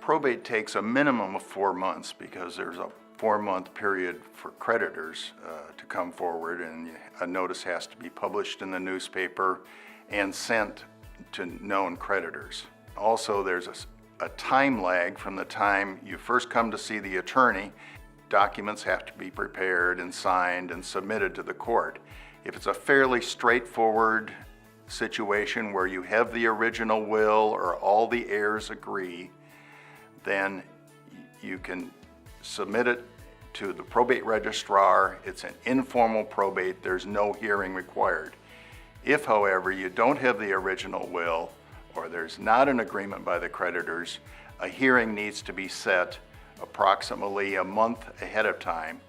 Probate takes a minimum of 4 months because there's a 4-month period for creditors to come forward, and a notice has to be published in the newspaper and sent to known creditors. Also, there's a time lag from the time you first come to see the attorney. Documents have to be prepared and signed and submitted to the court. If it's a fairly straightforward situation where you have the original will or all the heirs agree, then you can submit it to the probate registrar. It's an informal probate. There's no hearing required. If, however, you don't have the original will or there's not an agreement by the creditors, a hearing needs to be set approximately a month ahead of time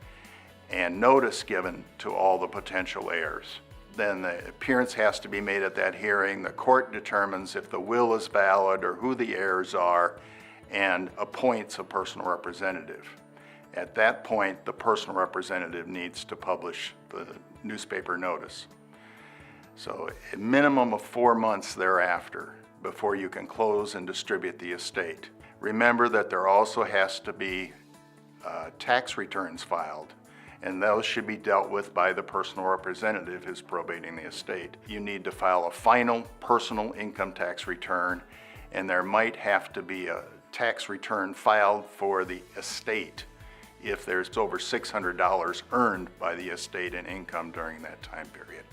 and notice given to all the potential heirs. Then the appearance has to be made at that hearing. The court determines if the will is valid or who the heirs are and appoints a personal representative. At that point, the personal representative needs to publish the newspaper notice. So a minimum of 4 months thereafter before you can close and distribute the estate. Remember that there also has to be tax returns filed, and those should be dealt with by the personal representative who's probating the estate. You need to file a final personal income tax return, and there might have to be a tax return filed for the estate if there's over $600 earned by the estate in income during that time period.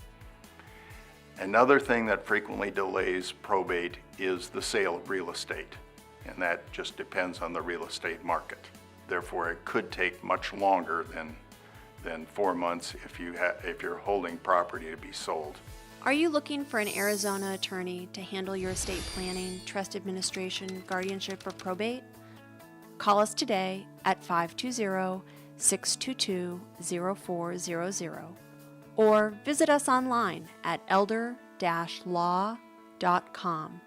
Another thing that frequently delays probate is the sale of real estate, and that just depends on the real estate market. Therefore, it could take much longer than 4 months if you're holding property to be sold. Are you looking for an Arizona attorney to handle your estate planning, trust administration, guardianship, or probate? Call us today at 520-622-0400 or visit us online at elder-law.com.